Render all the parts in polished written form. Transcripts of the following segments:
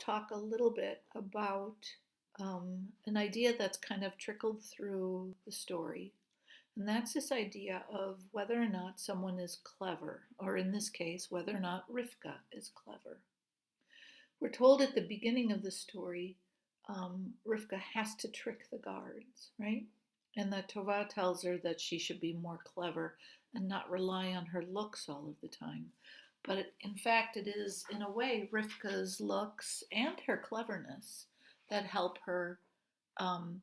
talk a little bit about an idea that's kind of trickled through the story. And that's this idea of whether or not someone is clever, or in this case, whether or not Rivka is clever. We're told at the beginning of the story, Rivka has to trick the guards, right? And that Tova tells her that she should be more clever and not rely on her looks all of the time. But in fact, it is, in a way, Rivka's looks and her cleverness that help her um,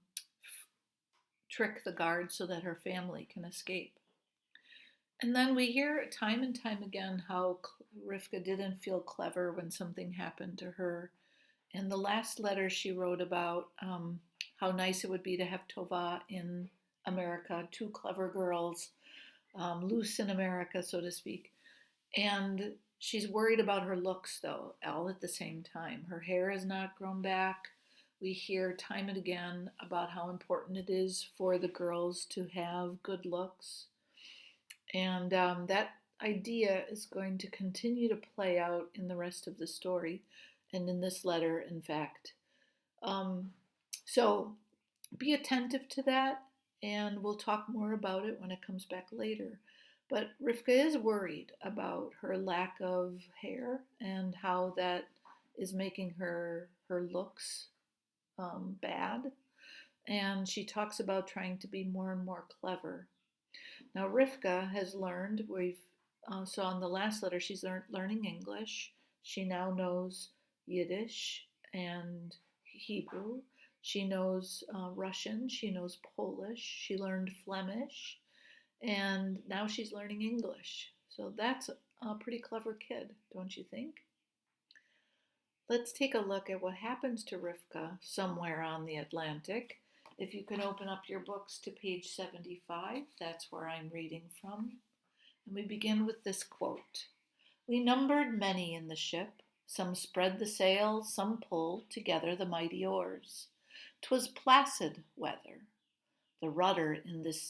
trick the guards so that her family can escape. And then we hear time and time again how Rivka didn't feel clever when something happened to her. In the last letter, she wrote about how nice it would be to have Tova in America, two clever girls, loose in America, so to speak. And she's worried about her looks, though, all at the same time. Her hair has not grown back. We hear time and again about how important it is for the girls to have good looks. And that idea is going to continue to play out in the rest of the story and in this letter, in fact. Um, so be attentive to that, and we'll talk more about it when it comes back later. But Rivka is worried about her lack of hair and how that is making her looks bad. And she talks about trying to be more and more clever. Now, Rivka has learned, we've saw in the last letter, she's learning English. She now knows Yiddish and Hebrew. She knows Russian. She knows Polish. She learned Flemish. And now she's learning English. So that's a pretty clever kid, don't you think? Let's take a look at what happens to Rivka somewhere on the Atlantic. If you can open up your books to page 75, that's where I'm reading from. And we begin with this quote. We numbered many in the ship. Some spread the sails, some pulled together the mighty oars. 'Twas placid weather. The rudder in his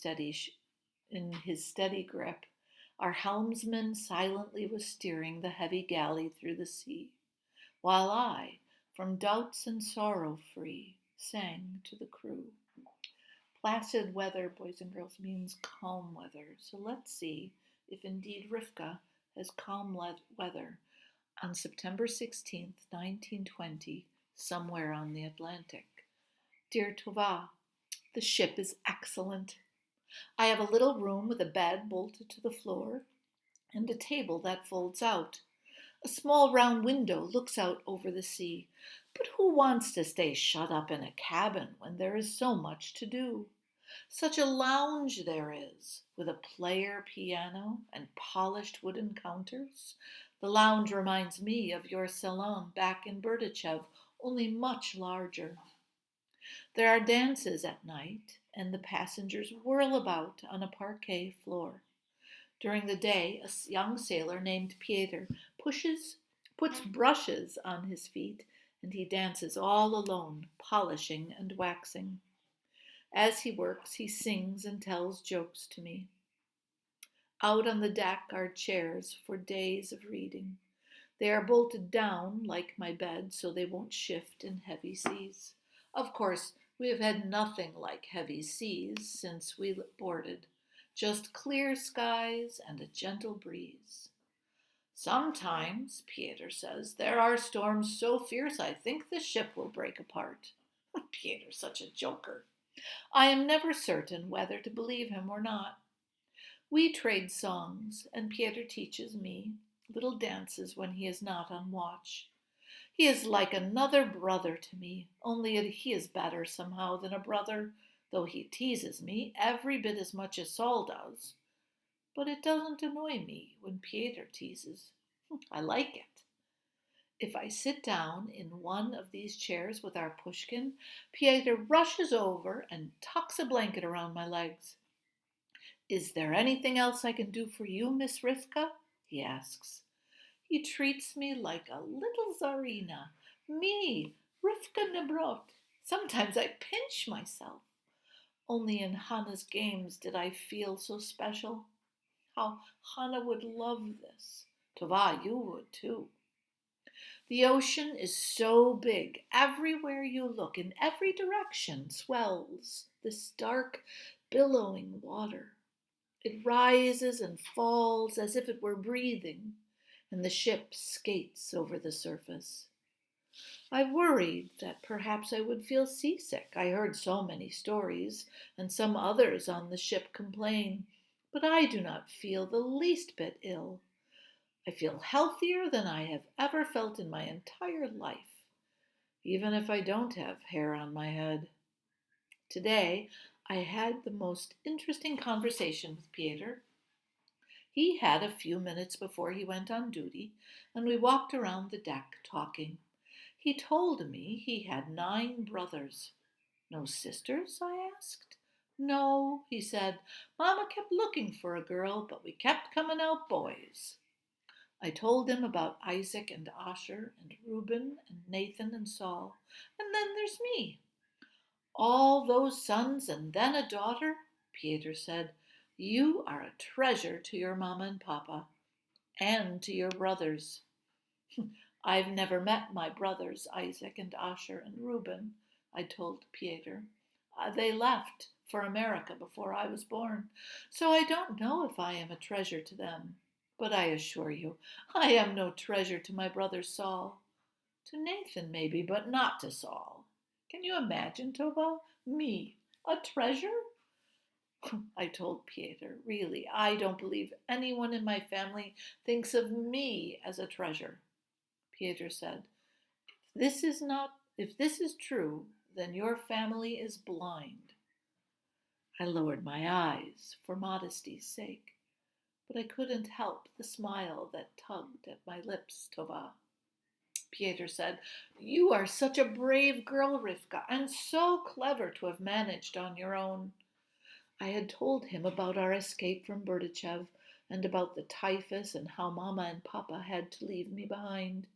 steady grip, our helmsman silently was steering the heavy galley through the sea, while I, from doubts and sorrow free, sang to the crew. Placid weather, boys and girls, means calm weather. So let's see if indeed Rivka has calm weather on September 16th, 1920, somewhere on the Atlantic. Dear Tova, the ship is excellent. I have a little room with a bed bolted to the floor and a table that folds out. A small round window looks out over the sea. But who wants to stay shut up in a cabin when there is so much to do? Such a lounge there is, with a player piano and polished wooden counters. The lounge reminds me of your salon back in Berdichev, only much larger. There are dances at night, and the passengers whirl about on a parquet floor. During the day, a young sailor named Pieter puts brushes on his feet, and he dances all alone, polishing and waxing. As he works, he sings and tells jokes to me. Out on the deck are chairs for days of reading. They are bolted down, like my bed, so they won't shift in heavy seas. Of course, we have had nothing like heavy seas since we boarded, just clear skies and a gentle breeze. Sometimes, Pieter says, there are storms so fierce I think the ship will break apart. Pieter's such a joker. I am never certain whether to believe him or not. We trade songs, and Pieter teaches me little dances when he is not on watch. He is like another brother to me, only he is better somehow than a brother, though he teases me every bit as much as Saul does. But it doesn't annoy me when Pieter teases. I like it. If I sit down in one of these chairs with our pushkin, Pieter rushes over and tucks a blanket around my legs. Is there anything else I can do for you, Miss Rivka? He asks. He treats me like a little Tsarina. Me, Rivka Nebrot. Sometimes I pinch myself. Only in Hannah's games did I feel so special. How Hannah would love this. Tova, you would too. The ocean is so big. Everywhere you look, in every direction, swells this dark, billowing water. It rises and falls as if it were breathing, and the ship skates over the surface. I worried that perhaps I would feel seasick. I heard so many stories, and some others on the ship complain, but I do not feel the least bit ill. I feel healthier than I have ever felt in my entire life, even if I don't have hair on my head. Today, I had the most interesting conversation with Pieter. He had a few minutes before he went on duty, and we walked around the deck talking. He told me he had 9 brothers. No sisters? I asked. No, he said. Mama kept looking for a girl, but we kept coming out boys. I told him about Isaac and Asher and Reuben and Nathan and Saul. And then there's me. All those sons and then a daughter? Pieter said. You are a treasure to your mama and papa and to your brothers. I've never met my brothers, Isaac and Asher and Reuben, I told Pieter. They left for America before I was born, so I don't know if I am a treasure to them. But I assure you, I am no treasure to my brother Saul. To Nathan, maybe, but not to Saul. Can you imagine, Tova? Me, a treasure? I told Pieter, really, I don't believe anyone in my family thinks of me as a treasure. Pieter said, if this is true, then your family is blind. I lowered my eyes for modesty's sake, but I couldn't help the smile that tugged at my lips, Tova. Pieter said, You are such a brave girl, Rifka, and so clever to have managed on your own. I had told him about our escape from Berdichev and about the typhus and how Mama and Papa had to leave me behind.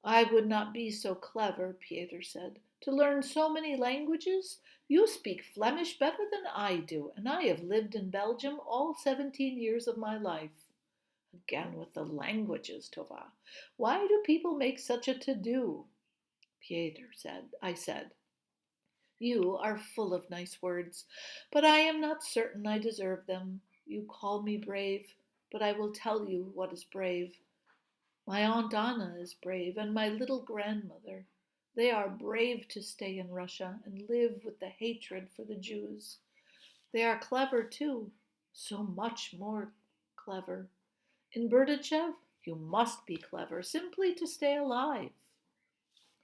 I would not be so clever, Pieter said, to learn so many languages. You speak Flemish better than I do, and I have lived in Belgium all 17 years of my life. Again with the languages, Tova. Why do people make such a to-do? I said, You are full of nice words, but I am not certain I deserve them. You call me brave, but I will tell you what is brave. My Aunt Anna is brave, and my little grandmother. They are brave to stay in Russia and live with the hatred for the Jews. They are clever too, so much more clever. In Berdichev, you must be clever simply to stay alive.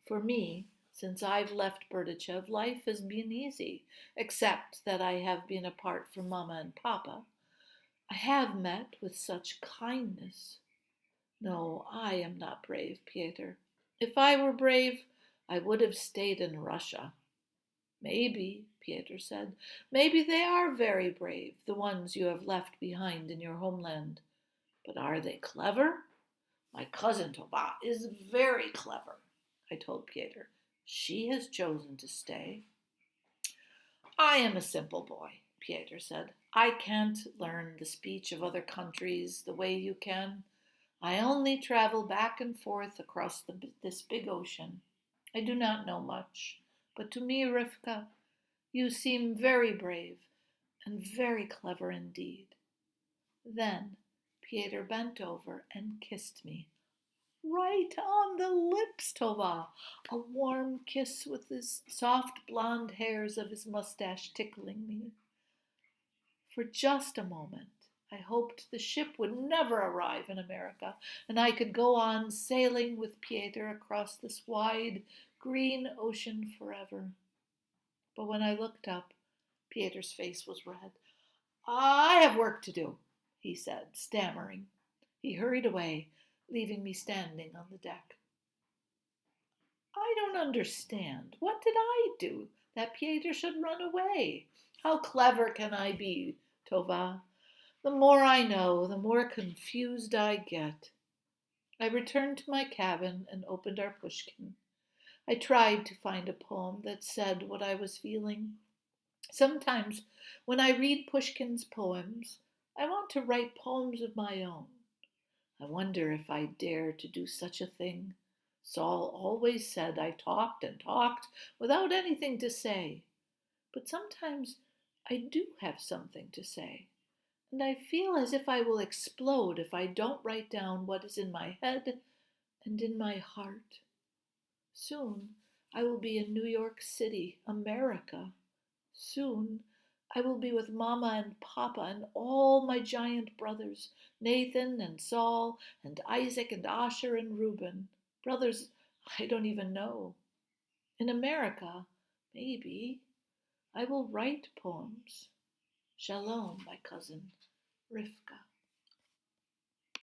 For me, since I've left Berdichev, life has been easy, except that I have been apart from Mama and Papa. I have met with such kindness. No, I am not brave, Pieter. If I were brave, I would have stayed in Russia. Maybe, Pieter said, maybe they are very brave, the ones you have left behind in your homeland. But are they clever? My cousin Toba is very clever, I told Pieter. She has chosen to stay. I am a simple boy, Pieter said. I can't learn the speech of other countries the way you can. I only travel back and forth across this big ocean. I do not know much, but to me, Rifka, you seem very brave and very clever indeed. Then Pieter bent over and kissed me. Right on the lips, Tova. A warm kiss with his soft blonde hairs of his mustache tickling me. For just a moment, I hoped the ship would never arrive in America, and I could go on sailing with Pieter across this wide, green ocean forever. But when I looked up, Pieter's face was red. I have work to do, he said, stammering. He hurried away, leaving me standing on the deck. I don't understand. What did I do that Pieter should run away? How clever can I be, Tova? The more I know, the more confused I get. I returned to my cabin and opened our pushkin. I tried to find a poem that said what I was feeling. Sometimes, when I read Pushkin's poems, I want to write poems of my own. I wonder if I dare to do such a thing, Saul always said I talked and talked without anything to say. But sometimes I do have something to say, and I feel as if I will explode if I don't write down what is in my head and in my heart. Soon I will be in New York City, America. Soon I will be with Mama and Papa and all my giant brothers, Nathan and Saul and Isaac and Asher and Reuben. Brothers I don't even know. In America, maybe, I will write poems. Shalom, my cousin, Rifka.